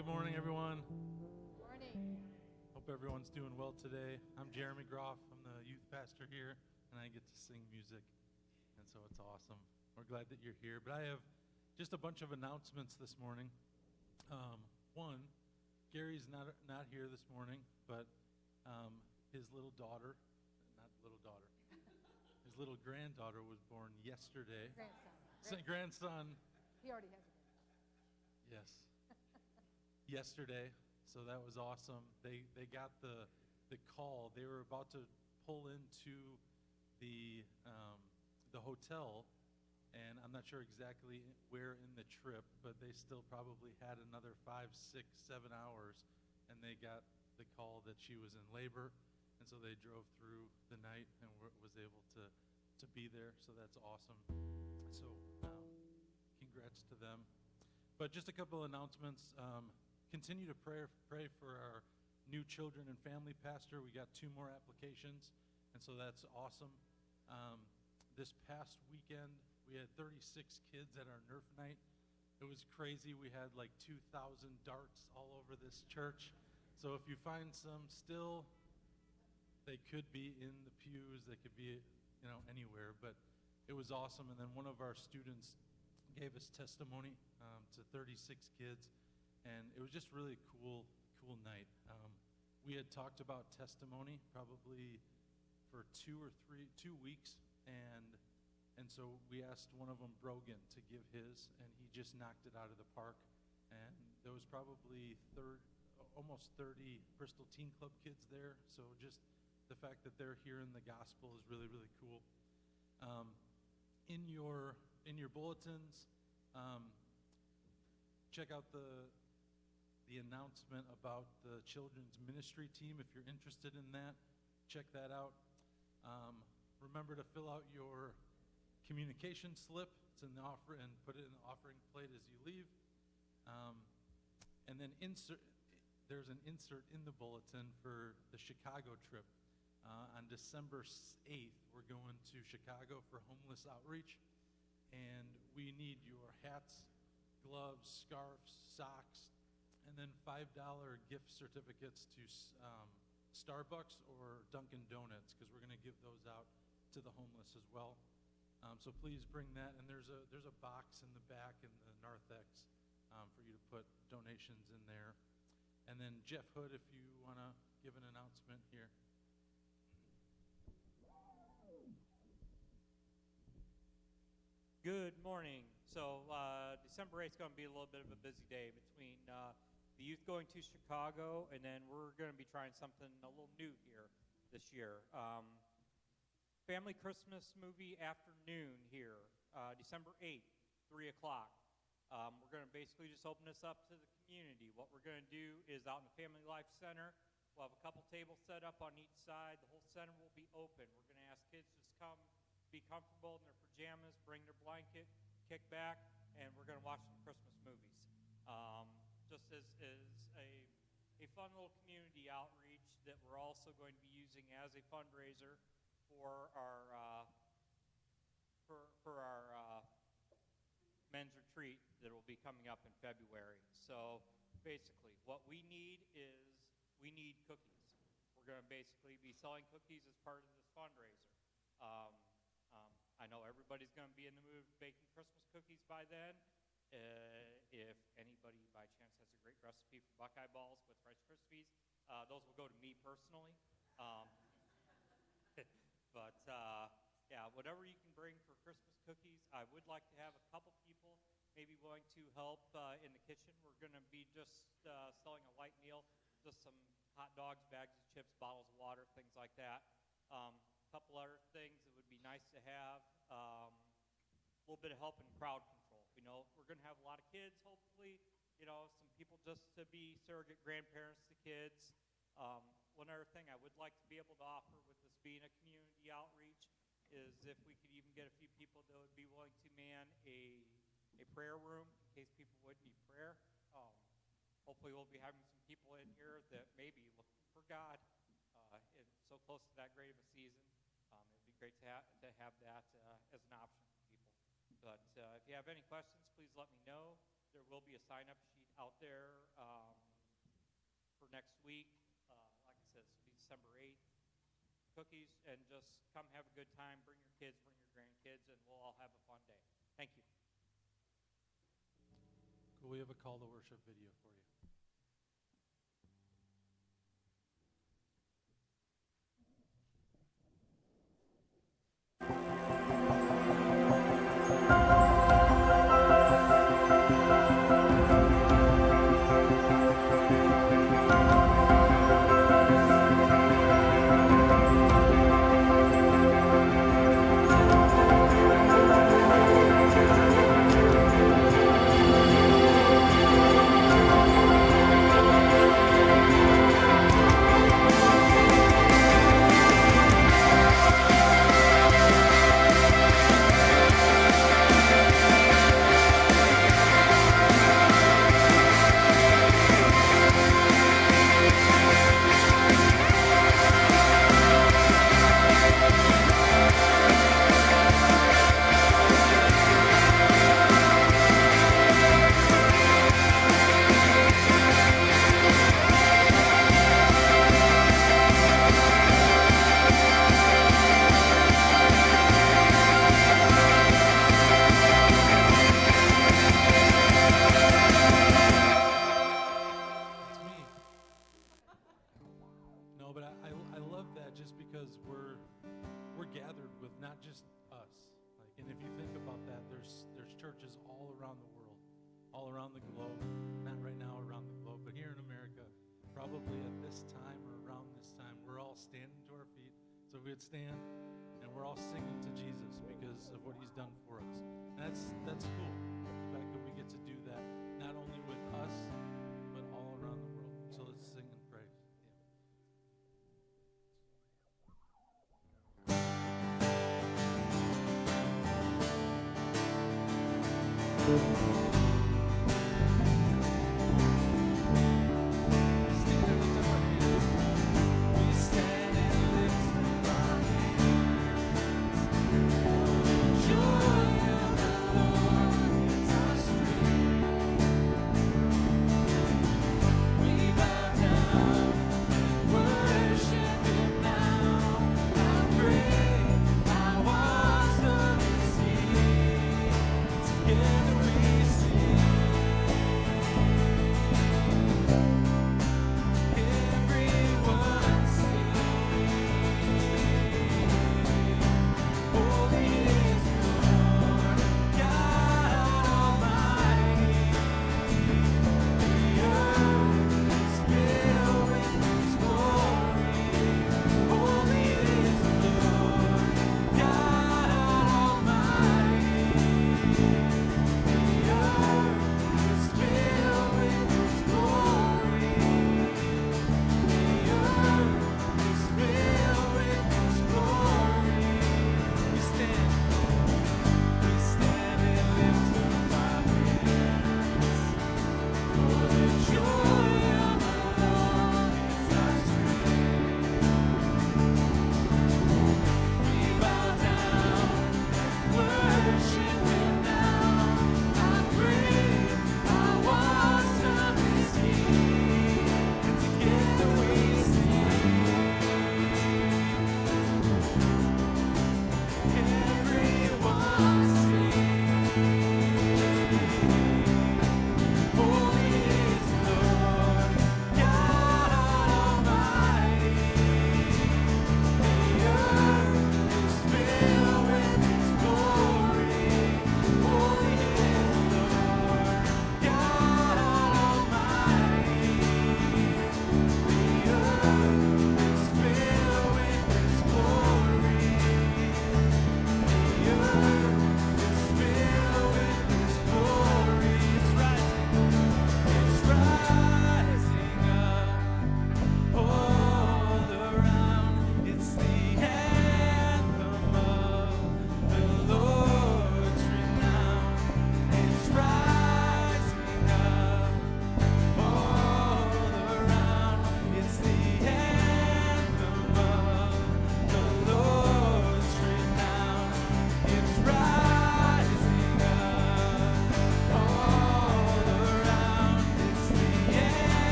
good morning, everyone. Morning. Hope everyone's doing well today. I'm Jeremy Groff. I'm the youth pastor here, and I get to sing music, and so it's awesome. We're glad that you're here. But I have just a bunch of announcements this morning. One, Gary's not here this morning, but his little daughter, not little daughter, his little granddaughter was born yesterday. Grandson. He already has a grandson. Yes. Yesterday, so that was awesome. They got the call. They were about to pull into the hotel, and I'm not sure exactly where in the trip, but they still probably had another 5, 6, 7 hours, and they got the call that she was in labor, and so they drove through the night and was able to be there. So that's awesome. So congrats to them. But just a couple announcements. Continue to pray for our new children and family pastor. We got 2 more applications, and so that's awesome. This past weekend, we had 36 kids at our Nerf night. It was crazy. We had like 2,000 darts all over this church. So if you find some still, they could be in the pews. They could be, anywhere. But it was awesome. And then one of our students gave us testimony to 36 kids. And it was just really cool night. We had talked about testimony probably for 2 weeks, and so we asked one of them, Brogan, to give his, and he just knocked it out of the park. And there was probably almost 30 Bristol Teen Club kids there. So just the fact that they're hearing the gospel is really, really cool. In your bulletins, check out the announcement about the children's ministry team. If you're interested in that, check that out. Remember to fill out your communication slip. It's in the and put it in the offering plate as you leave. And then there's an insert in the bulletin for the Chicago trip. On December 8th, we're going to Chicago for homeless outreach, and we need your hats, gloves, scarves, socks, and then $5 gift certificates to Starbucks or Dunkin' Donuts, because we're going to give those out to the homeless as well. So please bring that. And there's a box in the back in the narthex for you to put donations in there. And then Jeff Hood, if you want to give an announcement here. Good morning. So December 8th is going to be a little bit of a busy day between the youth going to Chicago, and then we're going to be trying something a little new here this year. Family Christmas movie afternoon here, December 8th, 3 o'clock. We're going to basically just open this up to the community. What we're going to do is out in the Family Life Center, we'll have a couple tables set up on each side. The whole center will be open. We're going to ask kids just come be comfortable in their pajamas, bring their blanket, kick back, and we're going to watch some Christmas movies. Just as a fun little community outreach that we're also going to be using as a fundraiser for our men's retreat that will be coming up in February. So basically, what we need is we need cookies. We're going to basically be selling cookies as part of this fundraiser. I know everybody's going to be in the mood of baking Christmas cookies by then. If anybody by chance has a great recipe for Buckeye balls with Rice Krispies, those will go to me personally. But yeah, whatever you can bring for Christmas cookies. I would like to have a couple people maybe willing to help in the kitchen. We're going to be just selling a light meal, just some hot dogs, bags of chips, bottles of water, things like that. A couple other things that would be nice to have. A little bit of help in crowd control. We know we're going to have a lot of kids, hopefully. Some people just to be surrogate grandparents to kids. One other thing I would like to be able to offer with this being a community outreach is if we could even get a few people that would be willing to man a prayer room in case people would need prayer. Hopefully we'll be having some people in here that may be looking for God and so close to that great of a season. It would be great to have that as an option for people. But if you have any questions, please let me know. There will be a sign-up sheet out there for next week. Like I said, it's December 8th. Cookies, and just come have a good time. Bring your kids, bring your grandkids, and we'll all have a fun day. Thank you. Cool. We have a call to worship video for you. Gathered with not just us, and if you think about that, there's churches all around the world, all around the globe, not right now around the globe, but here in America, probably at this time or around this time, we're all standing to our feet. So if we would stand, and we're all singing to Jesus because of what he's done for us. And that's cool, the fact that we get to do that, not only with us, but all around the world. So let's sing and praise. Together we sing.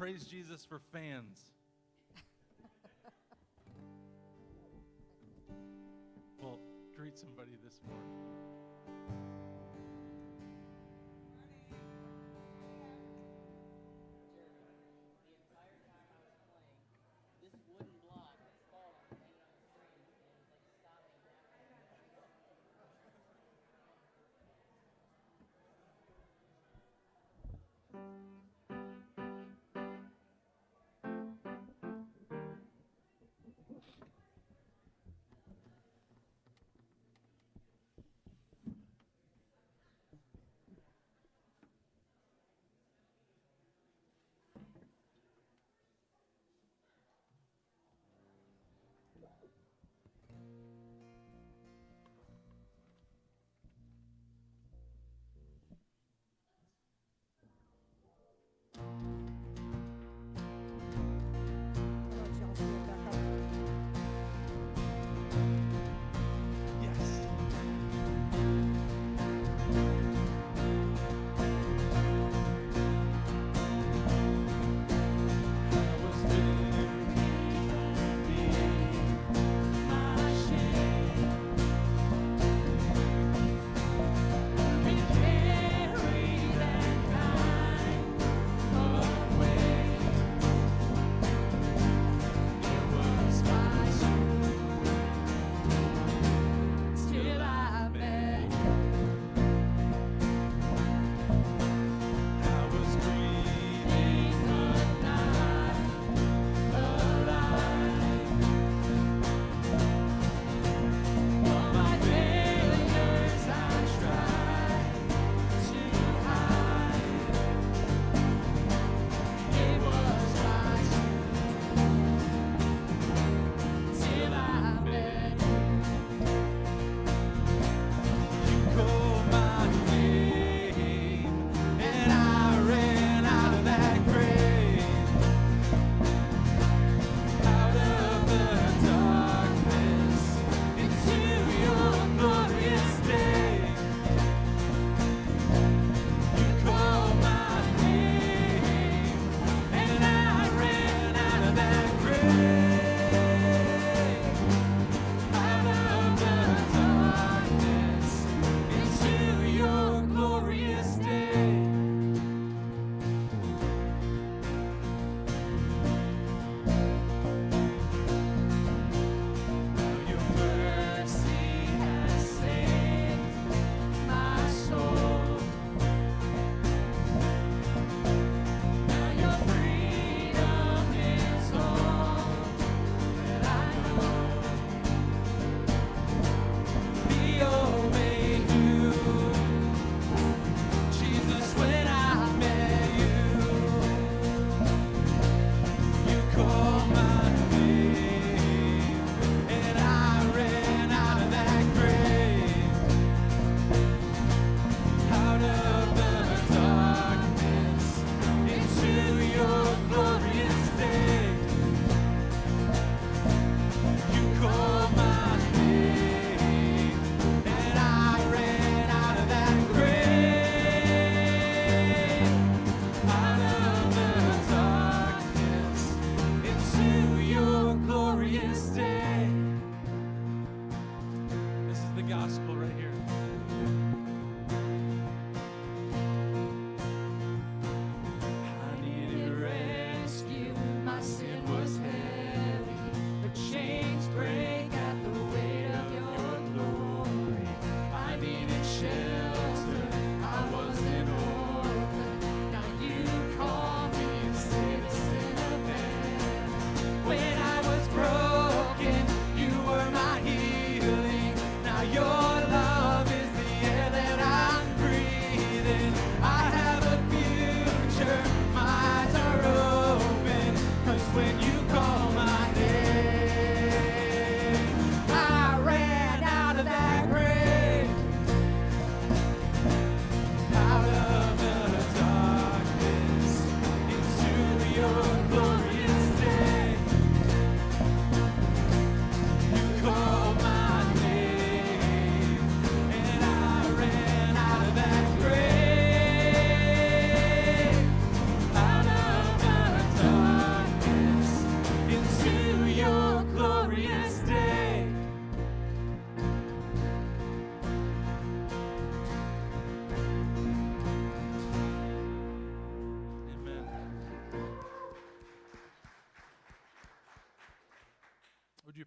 praise Jesus for fans. Well, greet somebody this morning. The entire time I was playing, this wooden block has fallen and landed on the screen and is like stopping that.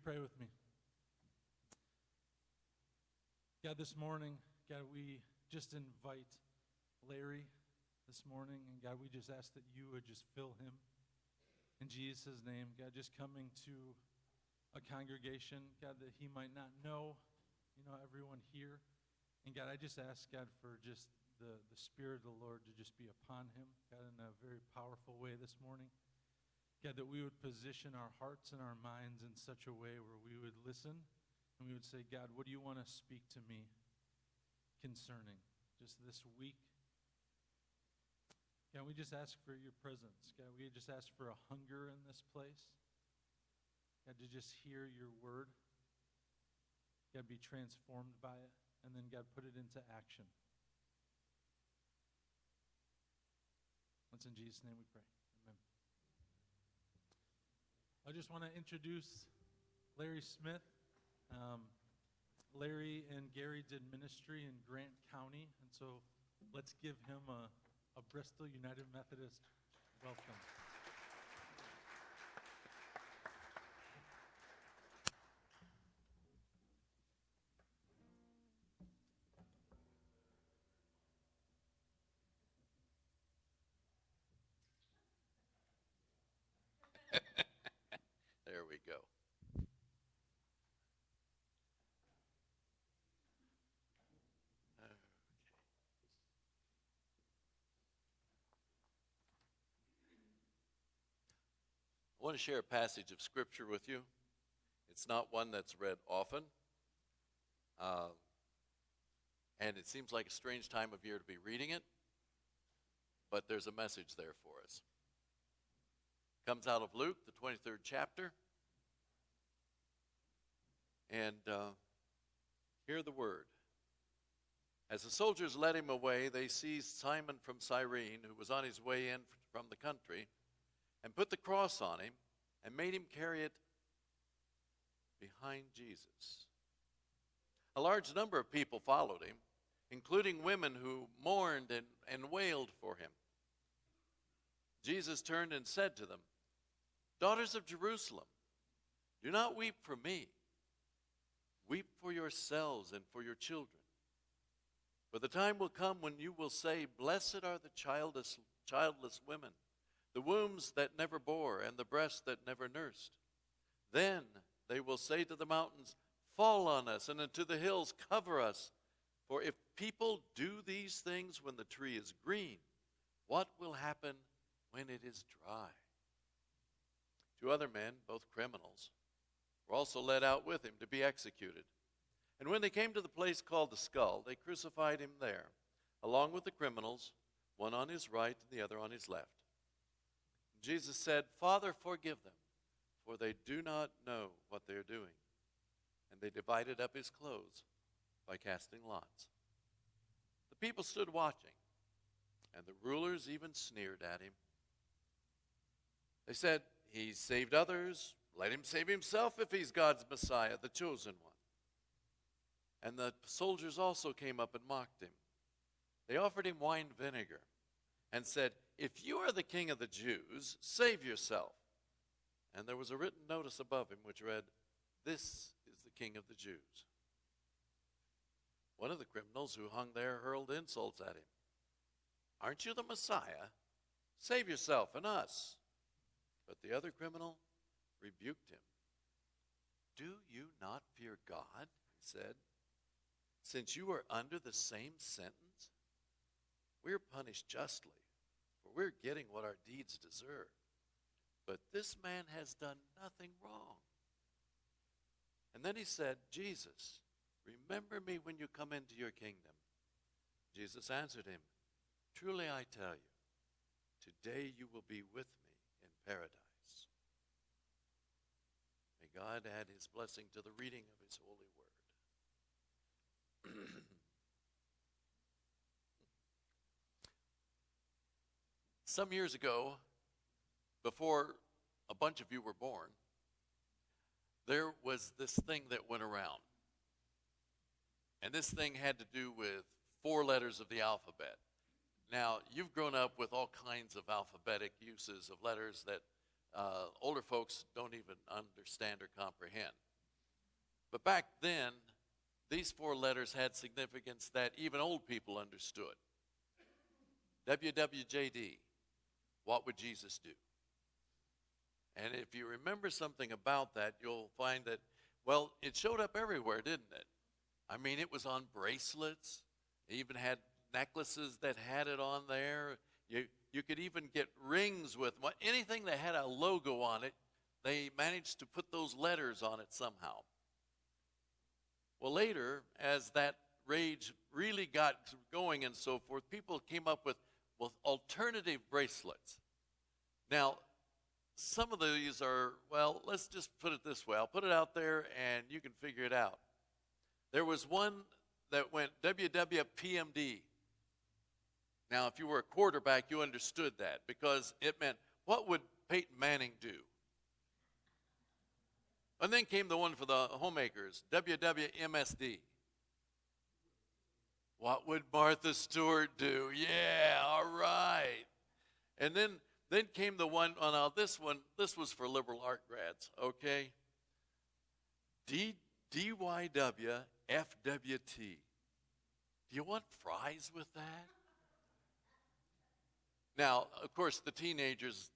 pray with me? God, this morning, God, we just invite Larry this morning, and God, we just ask that you would just fill him in Jesus' name. God, just coming to a congregation, God, that he might not know, everyone here. And God, I just ask, God, for just the Spirit of the Lord to just be upon him, God, in a very powerful way this morning. God, that we would position our hearts and our minds in such a way where we would listen and we would say, God, what do you want to speak to me concerning just this week? God, we just ask for your presence. God, we just ask for a hunger in this place. God, to just hear your word. God, be transformed by it. And then, God, put it into action. It's in Jesus' name we pray. Amen. I just want to introduce Larry Smith. Larry and Gary did ministry in Grant County, and so let's give him a Bristol United Methodist welcome. There we go. I want to share a passage of Scripture with you. It's not one that's read often, and it seems like a strange time of year to be reading it, but there's a message there for us. It comes out of Luke, the 23rd chapter, and hear the word. As the soldiers led him away, they seized Simon from Cyrene, who was on his way in from the country, and put the cross on him and made him carry it behind Jesus. A large number of people followed him, including women who mourned and wailed for him. Jesus turned and said to them, "Daughters of Jerusalem, do not weep for me. Weep for yourselves and for your children. For the time will come when you will say, 'Blessed are the childless women, the wombs that never bore, and the breasts that never nursed.' Then they will say to the mountains, 'Fall on us,' and to the hills, 'Cover us.' For if people do these things when the tree is green, what will happen when it is dry?" 2 other men, both criminals, were also led out with him to be executed. And when they came to the place called the Skull, they crucified him there, along with the criminals, one on his right and the other on his left. Jesus said, "Father, forgive them, for they do not know what they are doing." And they divided up his clothes by casting lots. The people stood watching, and the rulers even sneered at him. They said, "He saved others. Let him save himself if he's God's Messiah, the chosen one." And the soldiers also came up and mocked him. They offered him wine vinegar and said, "If you are the king of the Jews, save yourself." And there was a written notice above him which read, "This is the King of the Jews." One of the criminals who hung there hurled insults at him. "Aren't you the Messiah? Save yourself and us." But the other criminal rebuked him. "Do you not fear God?" he said. "Since you are under the same sentence, we're punished justly, for we're getting what our deeds deserve. But this man has done nothing wrong." And then he said, "Jesus, remember me when you come into your kingdom." Jesus answered him, "Truly I tell you, today you will be with me in paradise." May God add his blessing to the reading of his holy word. Some years ago, before a bunch of you were born, there was this thing that went around. And this thing had to do with 4 letters of the alphabet. Now, you've grown up with all kinds of alphabetic uses of letters that older folks don't even understand or comprehend. But back then, these 4 letters had significance that even old people understood. WWJD, what would Jesus do? And if you remember something about that, you'll find that, well, it showed up everywhere, didn't it? I mean, it was on bracelets. It even had necklaces that had it on there. You could even get rings with anything that had a logo on it. They managed to put those letters on it somehow. Well, later, as that rage really got going and so forth, people came up with alternative bracelets. Now, some of these are, well, let's just put it this way. I'll put it out there and you can figure it out. There was one that went WWPMD. Now, if you were a quarterback, you understood that because it meant, what would Peyton Manning do? And then came the one for the homemakers, WWMSD. What would Martha Stewart do? Yeah, all right. And then came the one, oh, now this was for liberal art grads, okay? DYW FWT. Do you want fries with that? Now, of course, the teenagers,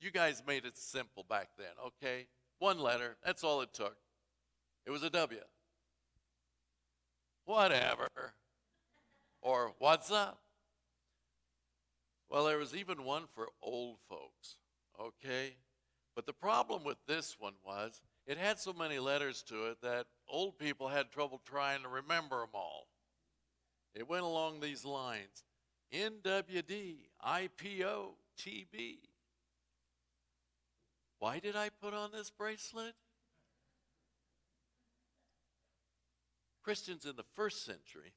you guys made it simple back then, okay? 1 letter, that's all it took. It was a W. Whatever. Or what's up? Well, there was even one for old folks, okay? But the problem with this one was it had so many letters to it that old people had trouble trying to remember them all. It went along these lines. NWD, IPO, TB. Why did I put on this bracelet? Christians in the first century,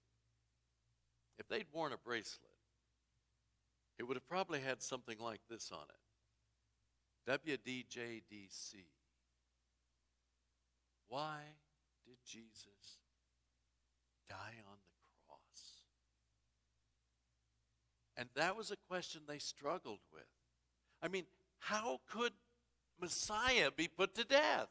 if they'd worn a bracelet, it would have probably had something like this on it. WDJDC. Why did Jesus die on the cross? And that was a question they struggled with. I mean, how could Messiah be put to death?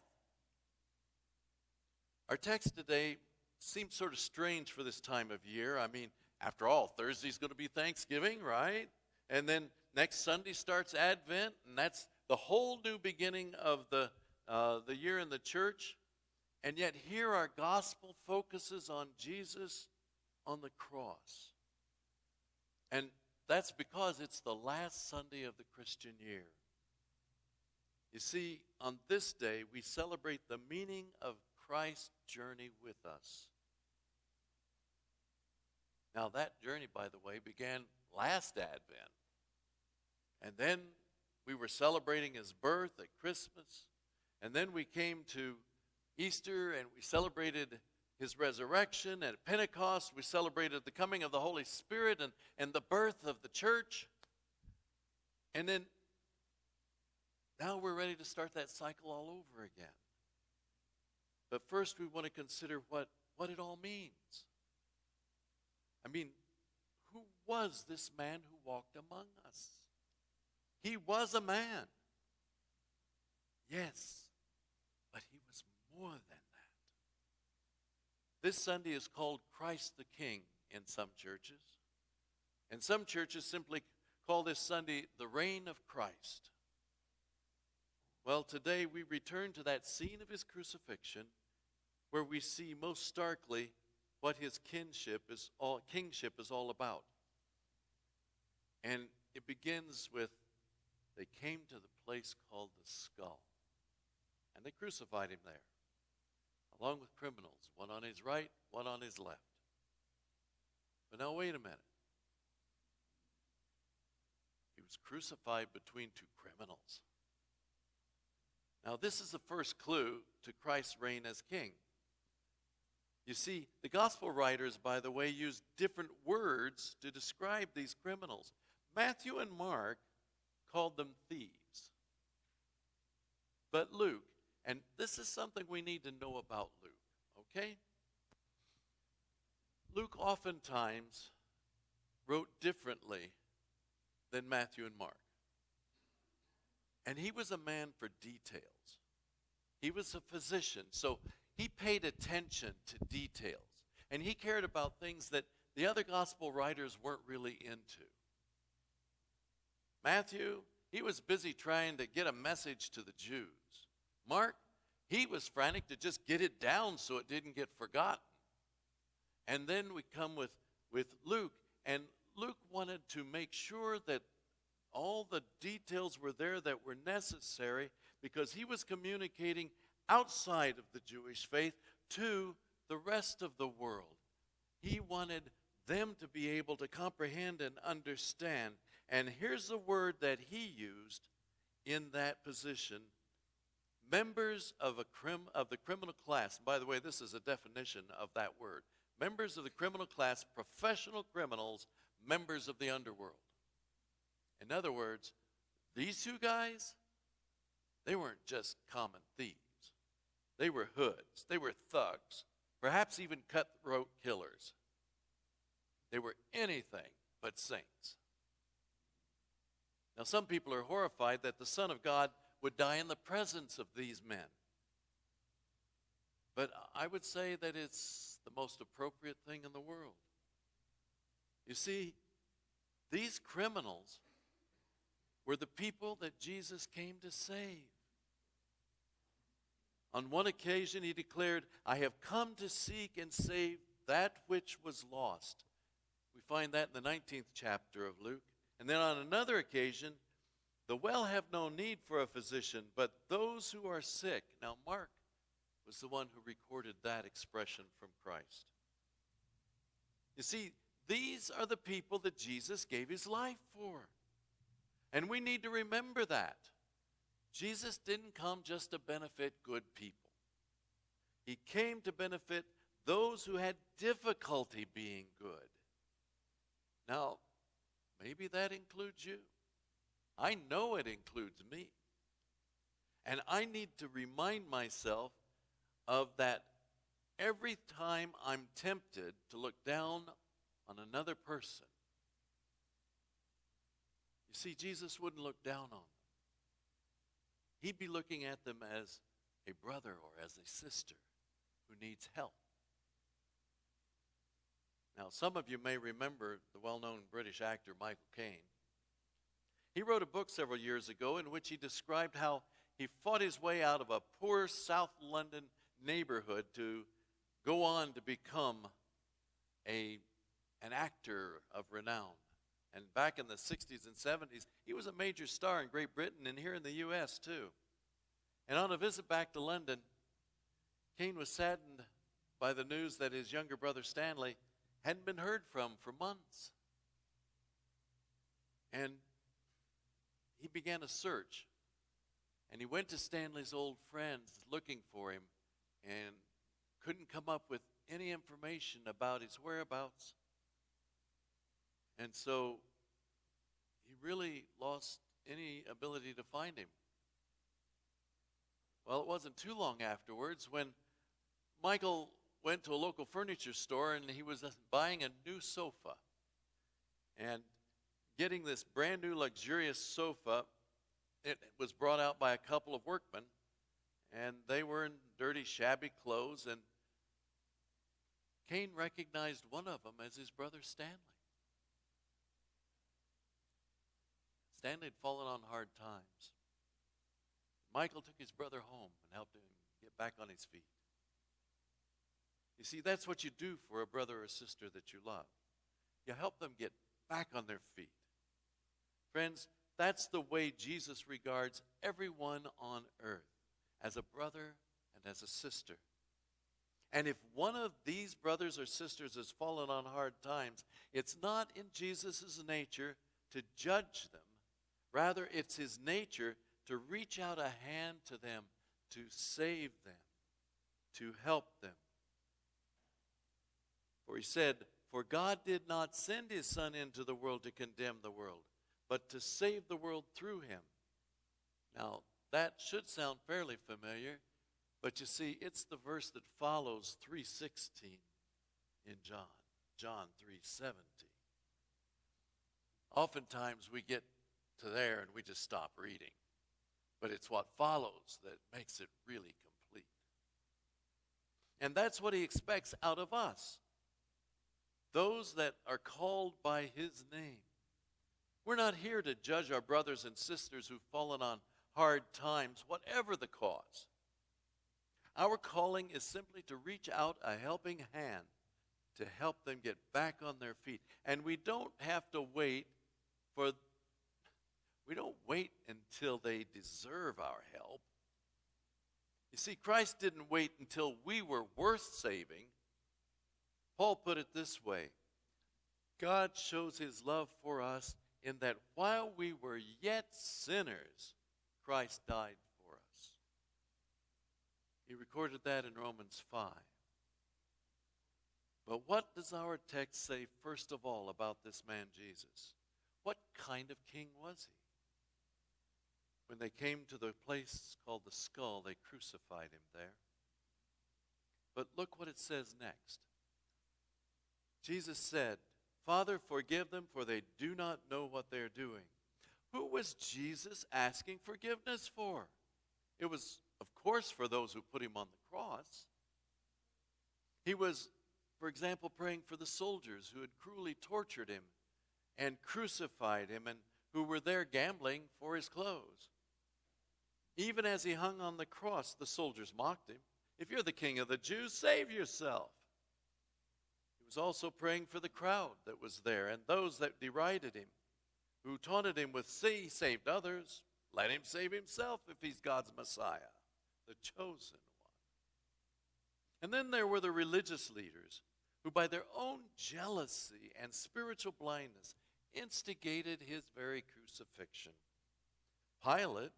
Our text today seems sort of strange for this time of year. I mean, after all, Thursday's going to be Thanksgiving, right? And then next Sunday starts Advent, and that's the whole new beginning of the year in the church. And yet here our gospel focuses on Jesus on the cross. And that's because it's the last Sunday of the Christian year. You see, on this day, we celebrate the meaning of Christ's journey with us. Now, that journey, by the way, began last Advent. And then we were celebrating his birth at Christmas. And then we came to Easter and we celebrated his resurrection. And at Pentecost, we celebrated the coming of the Holy Spirit and the birth of the church. And then now we're ready to start that cycle all over again. But first we want to consider what it all means. I mean, who was this man who walked among us? He was a man. Yes, but he was more than that. This Sunday is called Christ the King in some churches. And some churches simply call this Sunday the Reign of Christ. Well, today we return to that scene of his crucifixion where we see most starkly what his kingship is all about. And it begins with, they came to the place called the skull. And they crucified him there, along with criminals, one on his right, one on his left. But now wait a minute. He was crucified between 2 criminals. Now this is the first clue to Christ's reign as king. You see, the gospel writers, by the way, use different words to describe these criminals. Matthew and Mark called them thieves. But Luke, and this is something we need to know about Luke, okay? Luke oftentimes wrote differently than Matthew and Mark. And he was a man for details. He was a physician, so he paid attention to details. And he cared about things that the other gospel writers weren't really into. Matthew, he was busy trying to get a message to the Jews. Mark, he was frantic to just get it down so it didn't get forgotten. And then we come with Luke, and Luke wanted to make sure that all the details were there that were necessary because he was communicating outside of the Jewish faith to the rest of the world. He wanted them to be able to comprehend and understand. And here's the word that he used in that position. Members of the criminal class. By the way, this is a definition of that word. Members of the criminal class, professional criminals, members of the underworld. In other words, these two guys, they weren't just common thieves. They were hoods. They were thugs. Perhaps even cutthroat killers. They were anything but saints. Now, some people are horrified that the Son of God would die in the presence of these men. But I would say that it's the most appropriate thing in the world. You see, these criminals were the people that Jesus came to save. On one occasion, he declared, "I have come to seek and save that which was lost." We find that in the 19th chapter of Luke. And then on another occasion, "The well have no need for a physician, but those who are sick." Now, Mark was the one who recorded that expression from Christ. You see, these are the people that Jesus gave his life for. And we need to remember that. Jesus didn't come just to benefit good people. He came to benefit those who had difficulty being good. Now, maybe that includes you. I know it includes me. And I need to remind myself of that every time I'm tempted to look down on another person. You see, Jesus wouldn't look down on them. He'd be looking at them as a brother or as a sister who needs help. Now, some of you may remember the well-known British actor Michael Caine. He wrote a book several years ago in which he described how he fought his way out of a poor South London neighborhood to go on to become an actor of renown. And back in the 60s and 70s, he was a major star in Great Britain and here in the U.S. too. And on a visit back to London, Caine was saddened by the news that his younger brother Stanley hadn't been heard from for months. And he began a search. And he went to Stanley's old friends looking for him and couldn't come up with any information about his whereabouts. And so he really lost any ability to find him. Well, it wasn't too long afterwards when Michael went to a local furniture store and he was buying a new sofa. And getting this brand new luxurious sofa, it was brought out by a couple of workmen. And they were in dirty, shabby clothes. And Caine recognized one of them as his brother Stanley. Stanley had fallen on hard times. Michael took his brother home and helped him get back on his feet. You see, that's what you do for a brother or sister that you love. You help them get back on their feet. Friends, that's the way Jesus regards everyone on earth, as a brother and as a sister. And if one of these brothers or sisters has fallen on hard times, it's not in Jesus' nature to judge them. Rather, it's his nature to reach out a hand to them, to save them, to help them. For he said, "For God did not send his Son into the world to condemn the world, but to save the world through him." Now, that should sound fairly familiar, but you see, it's the verse that follows 3:16 in John 3:17. Oftentimes we get to there and we just stop reading, but it's what follows that makes it really complete. And that's what he expects out of us. Those that are called by his name. We're not here to judge our brothers and sisters who've fallen on hard times, whatever the cause. Our calling is simply to reach out a helping hand to help them get back on their feet. And we don't wait until they deserve our help. You see, Christ didn't wait until we were worth saving. Paul put it this way: God shows his love for us in that while we were yet sinners, Christ died for us. He recorded that in Romans 5. But what does our text say first of all about this man Jesus? What kind of king was he? When they came to the place called the Skull, they crucified him there. But look what it says next. Jesus said, "Father, forgive them, for they do not know what they are doing." Who was Jesus asking forgiveness for? It was, of course, for those who put him on the cross. He was, for example, praying for the soldiers who had cruelly tortured him and crucified him and who were there gambling for his clothes. Even as he hung on the cross, the soldiers mocked him. "If you're the king of the Jews, save yourself." He was also praying for the crowd that was there and those that derided him, who taunted him with, "See, he saved others. Let him save himself if he's God's Messiah, the chosen one." And then there were the religious leaders who, by their own jealousy and spiritual blindness, instigated his very crucifixion. Pilate,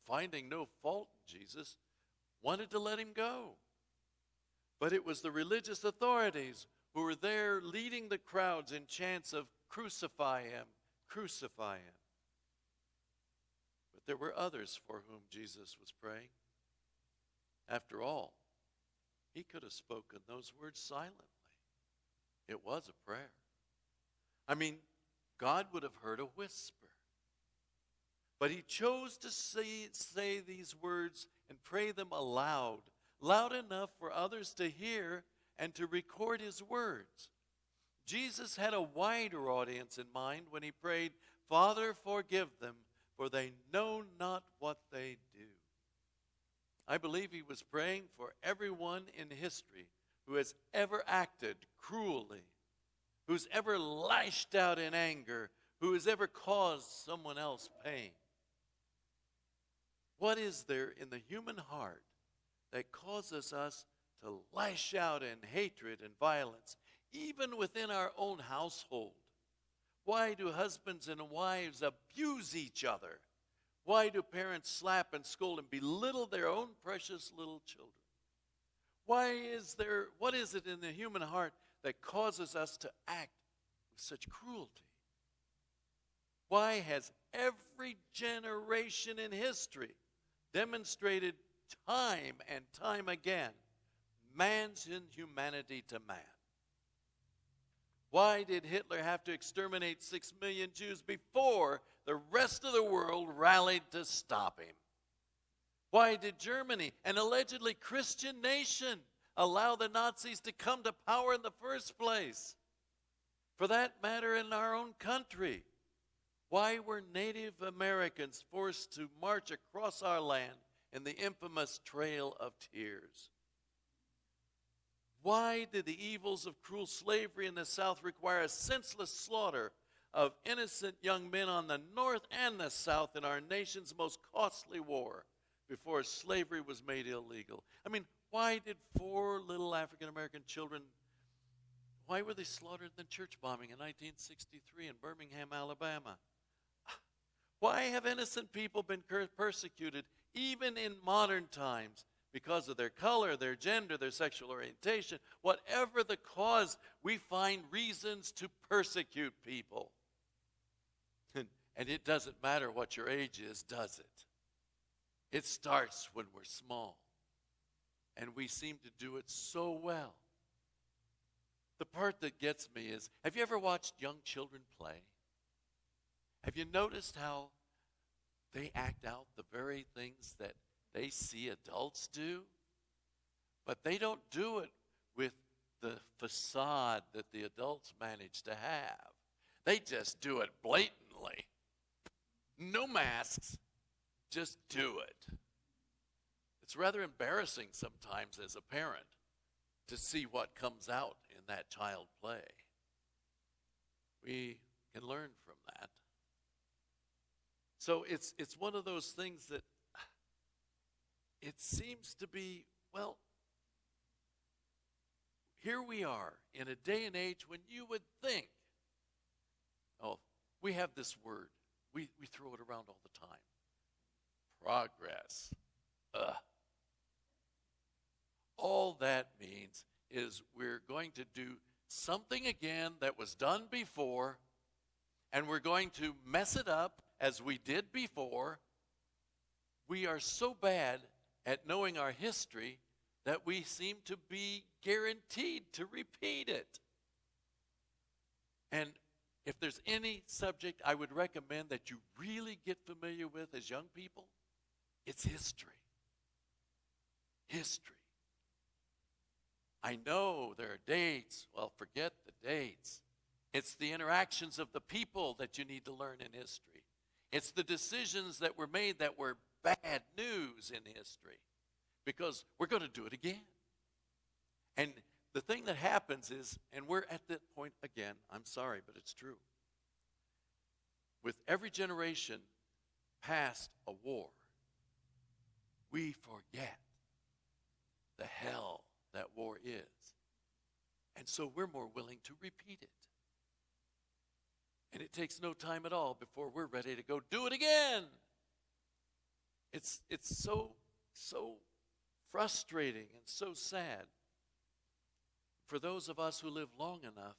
finding no fault in Jesus, wanted to let him go. But it was the religious authorities who were there leading the crowds in chants of "Crucify him, crucify him." But there were others for whom Jesus was praying. After all, he could have spoken those words silently. It was a prayer. I mean, God would have heard a whisper. But he chose to say these words and pray them aloud, loud enough for others to hear and to record his words. Jesus had a wider audience in mind when he prayed, "Father, forgive them, for they know not what they do." I believe he was praying for everyone in history who has ever acted cruelly, who's ever lashed out in anger, who has ever caused someone else pain. What is there in the human heart that causes us to lash out in hatred and violence, even within our own household? Why do husbands and wives abuse each other? Why do parents slap and scold and belittle their own precious little children? What is it in the human heart that causes us to act with such cruelty? Why has every generation in history demonstrated time and time again man's inhumanity to man? Why did Hitler have to exterminate 6 million Jews before the rest of the world rallied to stop him? Why did Germany, an allegedly Christian nation, allow the Nazis to come to power in the first place? For that matter, in our own country, why were Native Americans forced to march across our land in the infamous Trail of Tears? Why did the evils of cruel slavery in the South require a senseless slaughter of innocent young men on the North and the South in our nation's most costly war before slavery was made illegal? I mean, why did 4 little African-American children, why were they slaughtered in the church bombing in 1963 in Birmingham, Alabama? Why have innocent people been persecuted even in modern times because of their color, their gender, their sexual orientation? Whatever the cause, we find reasons to persecute people. And it doesn't matter what your age is, does it? It starts when we're small. And we seem to do it so well. The part that gets me is, have you ever watched young children play? Have you noticed how they act out the very things that they see adults do? But they don't do it with the facade that the adults manage to have. They just do it blatantly. No masks, just do it. It's rather embarrassing sometimes as a parent to see what comes out in that child play. We can learn from that. So it's one of those things that it seems to be, well, here we are in a day and age when you would think, oh, we have this word. We throw it around all the time. Progress. All that means is we're going to do something again that was done before, and we're going to mess it up as we did before. We are so bad at knowing our history that we seem to be guaranteed to repeat it. And if there's any subject I would recommend that you really get familiar with as young people, it's history. History. I know there are dates. Well, forget the dates. It's the interactions of the people that you need to learn in history. It's the decisions that were made that were bad news in history, because we're going to do it again. And the thing that happens is, and we're at that point again, I'm sorry, but it's true. With every generation past a war, we forget the hell that war is. And so we're more willing to repeat it. And it takes no time at all before we're ready to go do it again. It's so frustrating and so sad. For those of us who live long enough,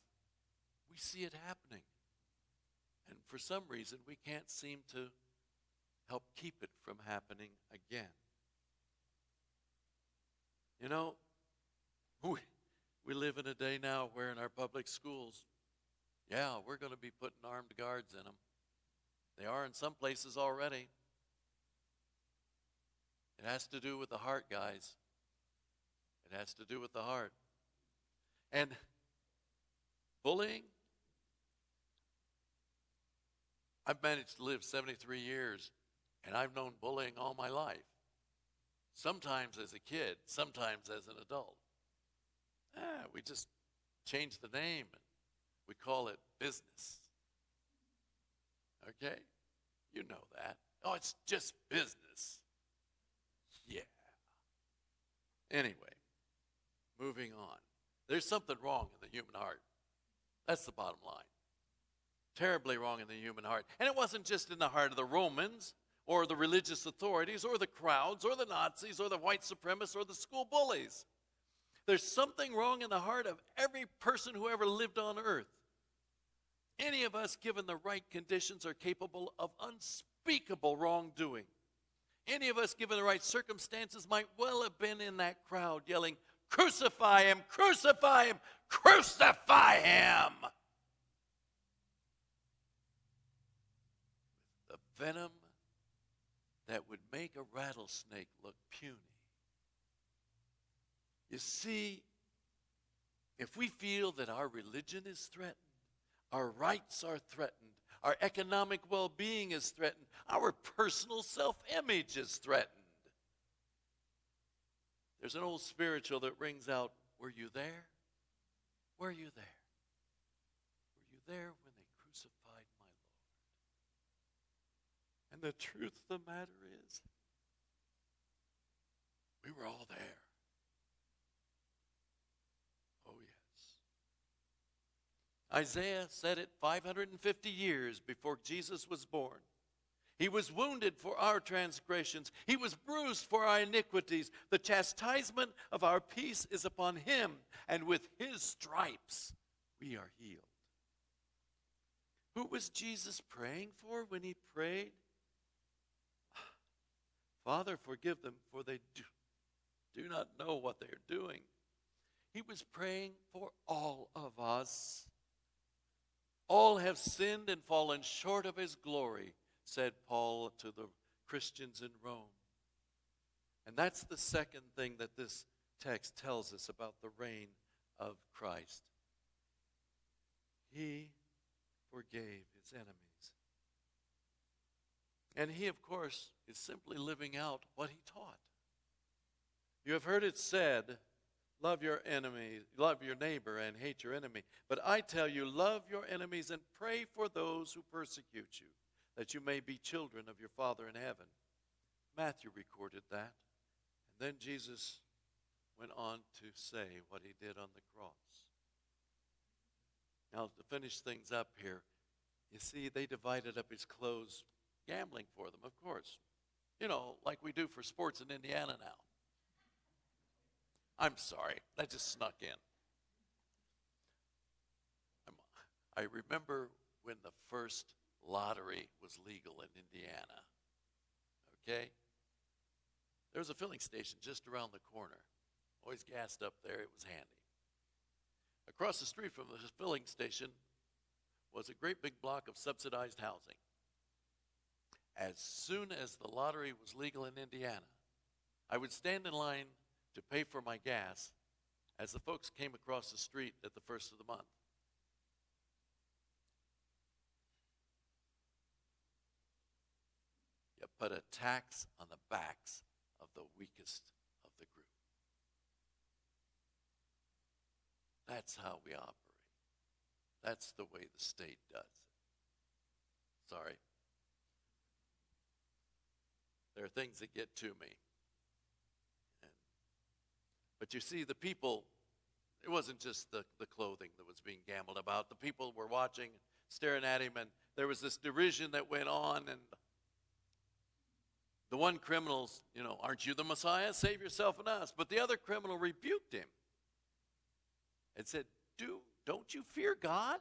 we see it happening. And for some reason, we can't seem to help keep it from happening again. You know, we live in a day now where in our public schools, yeah, we're going to be putting armed guards in them. They are in some places already. It has to do with the heart, guys. It has to do with the heart. And bullying, I've managed to live 73 years, and I've known bullying all my life. Sometimes as a kid, sometimes as an adult. We just changed the name, and we call it business. Okay? You know that. Oh, it's just business. Yeah. Anyway, moving on. There's something wrong in the human heart. That's the bottom line. Terribly wrong in the human heart. And it wasn't just in the heart of the Romans or the religious authorities or the crowds or the Nazis or the white supremacists or the school bullies. There's something wrong in the heart of every person who ever lived on earth. Any of us, given the right conditions, are capable of unspeakable wrongdoing. Any of us, given the right circumstances, might well have been in that crowd yelling, "Crucify him! Crucify him! Crucify him!" The venom that would make a rattlesnake look puny. You see, if we feel that our religion is threatened, our rights are threatened, our economic well-being is threatened, our personal self-image is threatened. There's an old spiritual that rings out, "Were you there? Were you there? Were you there when they crucified my Lord?" And the truth of the matter is, we were all there. Oh, yes. Isaiah said it 550 years before Jesus was born. He was wounded for our transgressions. He was bruised for our iniquities. The chastisement of our peace is upon him, and with his stripes we are healed. Who was Jesus praying for when he prayed? "Father, forgive them, for they do not know what they are doing." He was praying for all of us. All have sinned and fallen short of his glory, said Paul to the Christians in Rome. And that's the second thing that this text tells us about the reign of Christ. He forgave his enemies. And he, of course, is simply living out what he taught. You have heard it said, love your enemy, love your neighbor and hate your enemy. But I tell you, love your enemies and pray for those who persecute you, that you may be children of your Father in heaven. Matthew recorded that. And then Jesus went on to say what he did on the cross. Now, to finish things up here, you see, they divided up his clothes, gambling for them, of course. You know, like we do for sports in Indiana now. I'm sorry, that just snuck in. I remember when the first lottery was legal in Indiana. Okay? There was a filling station just around the corner. Always gassed up there, it was handy. Across the street from the filling station was a great big block of subsidized housing. As soon as the lottery was legal in Indiana, I would stand in line to pay for my gas as the folks came across the street at the first of the month. You put a tax on the backs of the weakest of the group. That's how we operate. That's the way the state does it. Sorry. There are things that get to me. But you see, the people, it wasn't just the clothing that was being gambled about. The people were watching, staring at him, and there was this derision that went on, and the one criminal's, aren't you the Messiah? Save yourself and us. But the other criminal rebuked him and said, don't you fear God?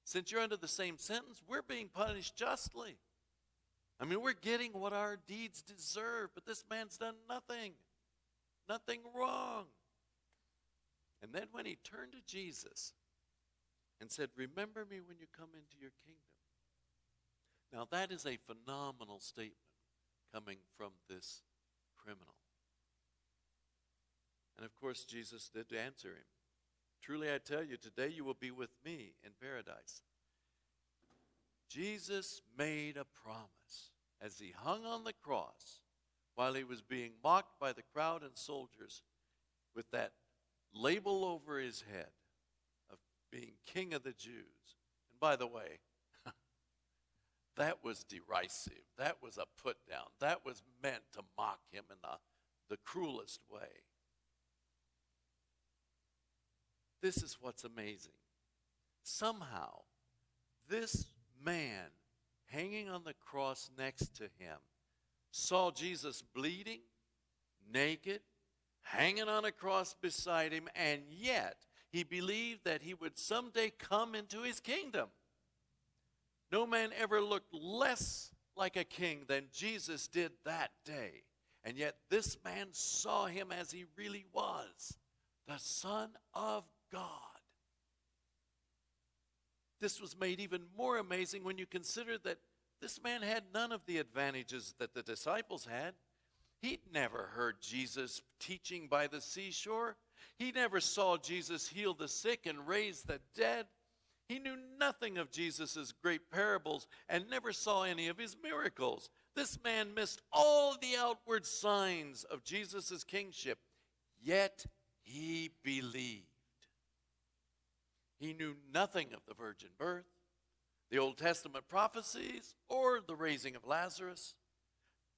Since you're under the same sentence, we're being punished justly. I mean, we're getting what our deeds deserve, but this man's done nothing. Nothing wrong. And then when he turned to Jesus and said, remember me when you come into your kingdom. Now that is a phenomenal statement coming from this criminal. And of course Jesus did answer him. Truly I tell you, today you will be with me in paradise. Jesus made a promise as he hung on the cross while he was being mocked by the crowd and soldiers with that label over his head of being King of the Jews. And by the way, that was derisive. That was a put down. That was meant to mock him in the cruelest way. This is what's amazing. Somehow, this man hanging on the cross next to him saw Jesus bleeding, naked, hanging on a cross beside him, and yet he believed that he would someday come into his kingdom. No man ever looked less like a king than Jesus did that day. And yet this man saw him as he really was, the Son of God. This was made even more amazing when you consider that this man had none of the advantages that the disciples had. He'd never heard Jesus teaching by the seashore. He never saw Jesus heal the sick and raise the dead. He knew nothing of Jesus' great parables and never saw any of his miracles. This man missed all the outward signs of Jesus' kingship, yet he believed. He knew nothing of the virgin birth, the Old Testament prophecies, or the raising of Lazarus.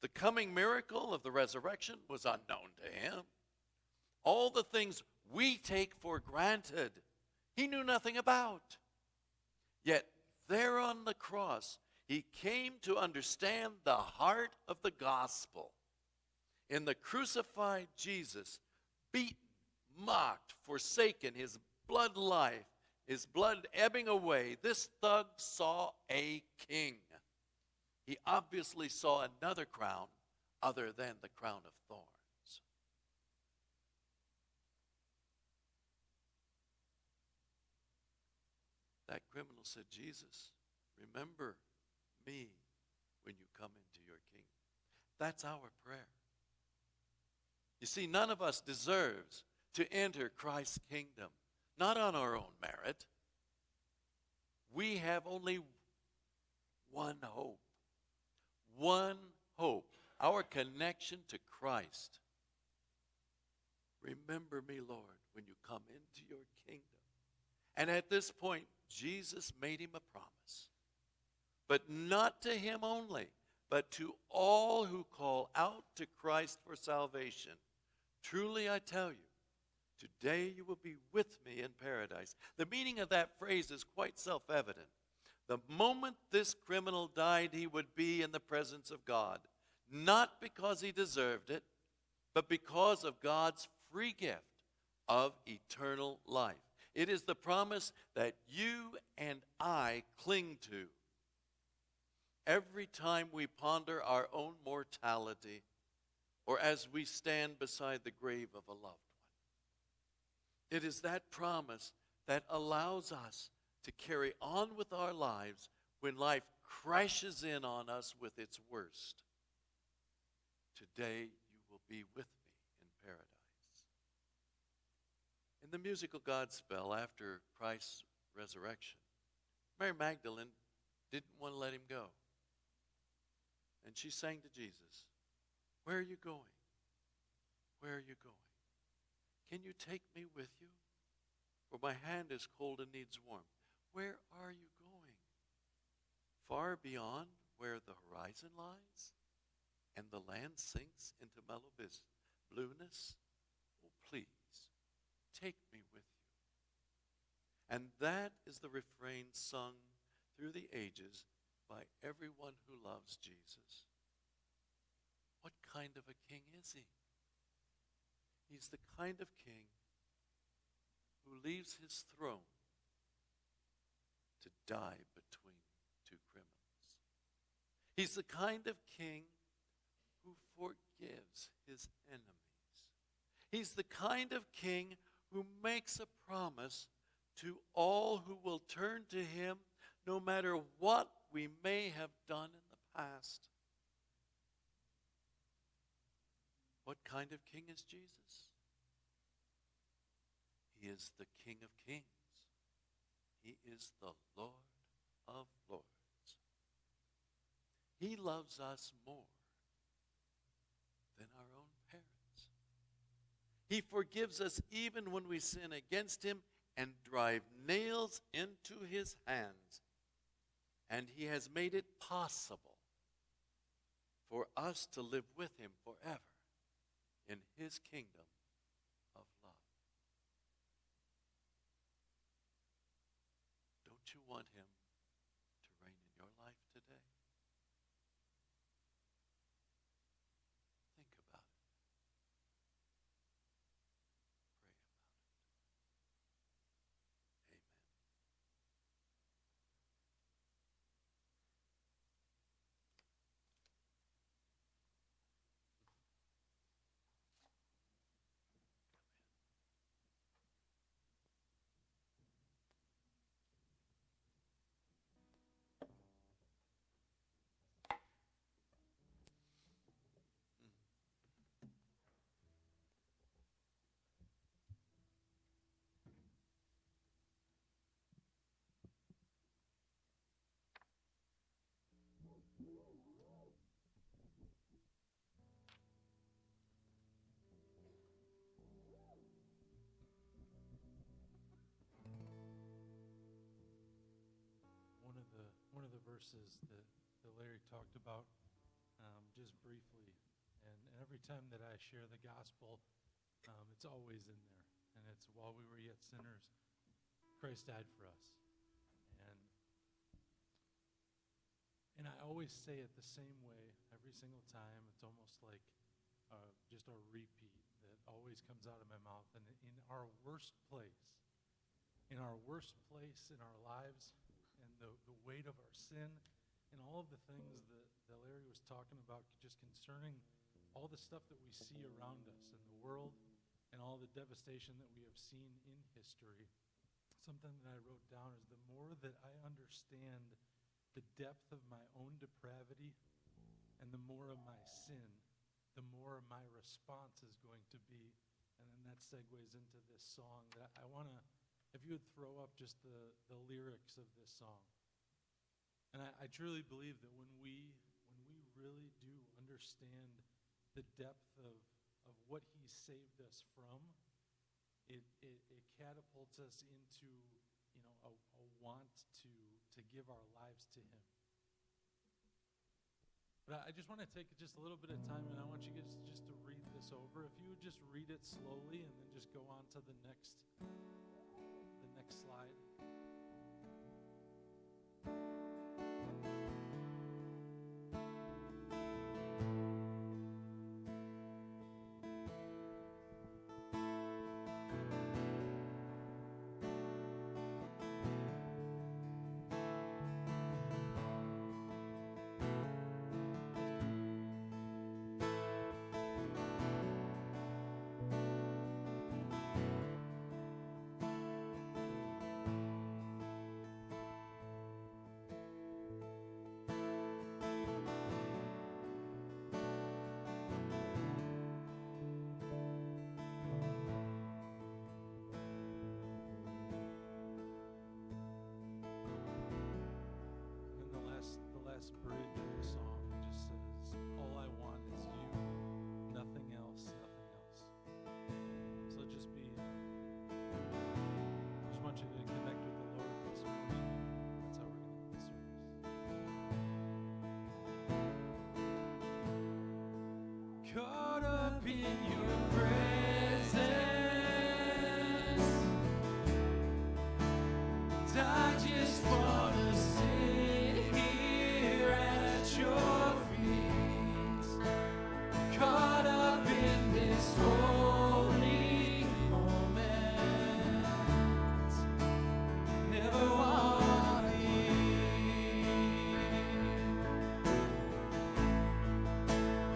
The coming miracle of the resurrection was unknown to him. All the things we take for granted, he knew nothing about. Yet there on the cross, he came to understand the heart of the gospel. In the crucified Jesus, beaten, mocked, forsaken, his blood life, his blood ebbing away, this thug saw a king. He obviously saw another crown other than the crown of thorns. That criminal said, Jesus, remember me when you come into your kingdom. That's our prayer. You see, none of us deserves to enter Christ's kingdom, not on our own merit. We have only one hope. One hope. Our connection to Christ. Remember me, Lord, when you come into your kingdom. And at this point, Jesus made him a promise. But not to him only, but to all who call out to Christ for salvation. Truly I tell you, today you will be with me in paradise. The meaning of that phrase is quite self-evident. The moment this criminal died, he would be in the presence of God. Not because he deserved it, but because of God's free gift of eternal life. It is the promise that you and I cling to every time we ponder our own mortality or as we stand beside the grave of a loved one. It is that promise that allows us to carry on with our lives when life crashes in on us with its worst. Today you will be with me in paradise. In the musical Godspell after Christ's resurrection, Mary Magdalene didn't want to let him go. And she sang to Jesus, "Where are you going? Where are you going? Can you take me with you? For my hand is cold and needs warmth. Where are you going? Far beyond where the horizon lies and the land sinks into mellow blueness? Oh, please, take me with you." And that is the refrain sung through the ages by everyone who loves Jesus. What kind of a king is he? He's the kind of king who leaves his throne to die between two criminals. He's the kind of king who forgives his enemies. He's the kind of king who makes a promise to all who will turn to him no matter what we may have done in the past. What kind of king is Jesus? He is the King of Kings. He is the Lord of Lords. He loves us more than our own parents. He forgives us even when we sin against him and drive nails into his hands. And he has made it possible for us to live with him forever in his kingdom of love. Don't you want him to reign in your life today? Think about it. Pray about it. Amen. One of the verses that Larry talked about just briefly, and every time that I share the gospel, it's always in there, and it's while we were yet sinners, Christ died for us, and I always say it the same way every single time. It's almost like just a repeat that always comes out of my mouth. And in our worst place in our lives, and the weight of our sin, and all of the things that Larry was talking about, just concerning all the stuff that we see around us in the world and all the devastation that we have seen in history, something that I wrote down is the more that I understand the depth of my own depravity and the more of my sin, the more my response is going to be. And then that segues into this song that I want to, if you would throw up just the lyrics of this song. And I truly believe that when we really do understand the depth of what he saved us from, it catapults us into, a want to give our lives to him. But I just want to take just a little bit of time, and I want you guys just to read this over. If you would just read it slowly and then just go on to the next slide. Last bridge of the song just says, all I want is you, nothing else, nothing else. So just want you to connect with the Lord this morning. That's how we're going to end the service. Caught up in your presence, I just want to sit here at your feet, caught up in this holy moment, never want to leave.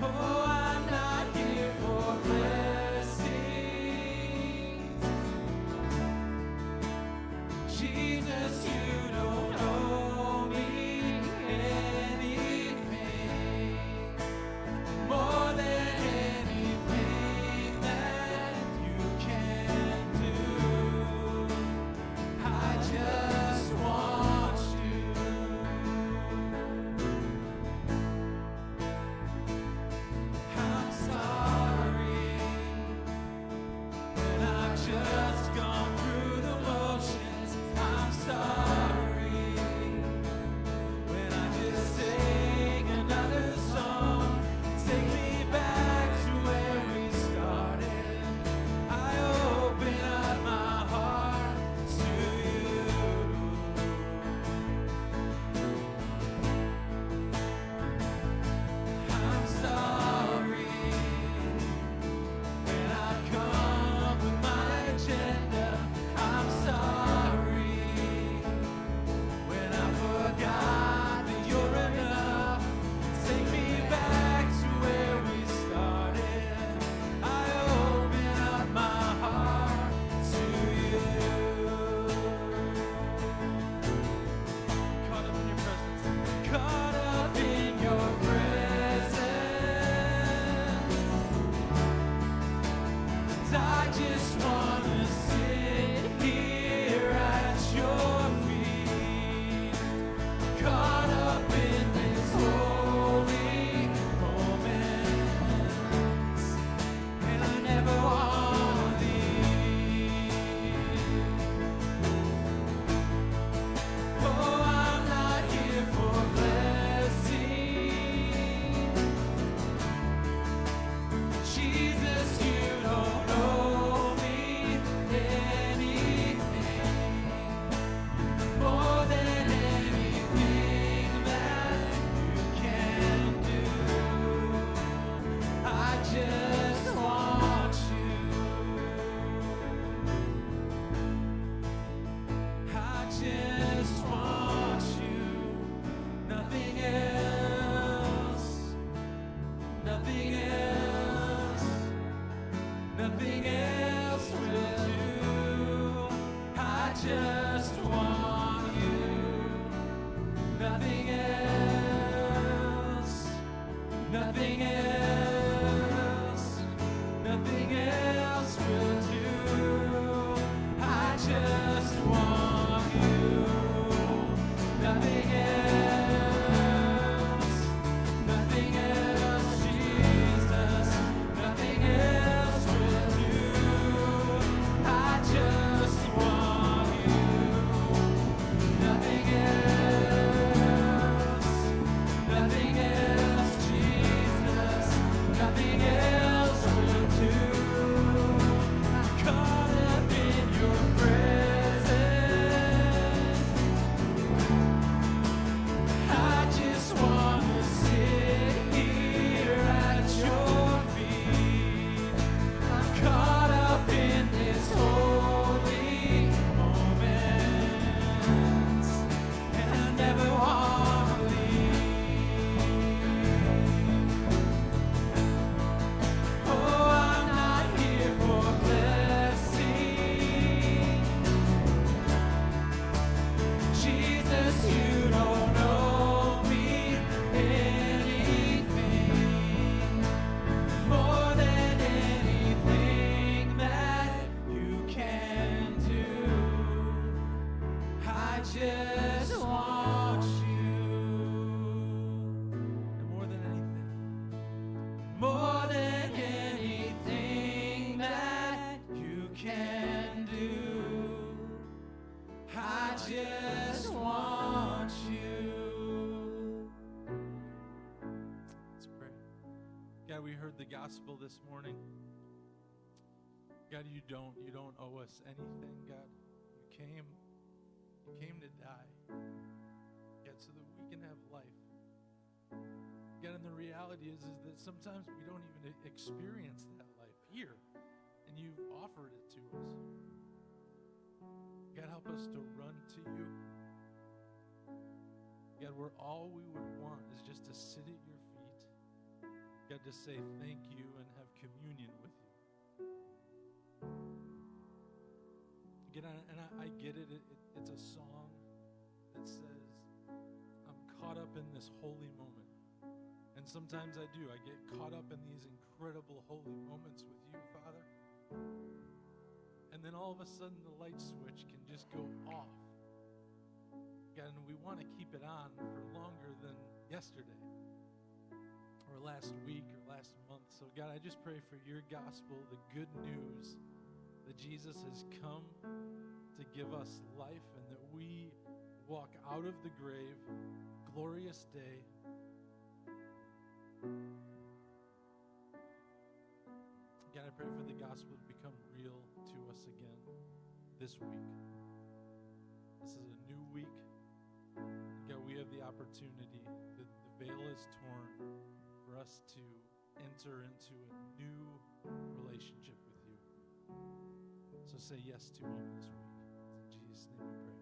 Oh, I'm not here for blessings, Jesus, you don't God, we heard the gospel this morning. God, you don't owe us anything, God. You came to die, God, so that we can have life. God, and the reality is that sometimes we don't even experience that life here, and you've offered it to us. God, help us to run to you. God, where all we would want is just to sit at your feet, God, to say thank you and have communion with you. Again, I get it. It's a song that says, I'm caught up in this holy moment. And sometimes I do. I get caught up in these incredible holy moments with you, Father. And then all of a sudden the light switch can just go off. God, and we want to keep it on for longer than yesterday or last week or last month. So God, I just pray for your gospel, the good news that Jesus has come to give us life and that we walk out of the grave, glorious day. God, I pray for the gospel to become real to us again this week. This is a new week. God, we have the opportunity, the veil is torn for us to enter into a new relationship with you. So say yes to him this week. In Jesus' name we pray.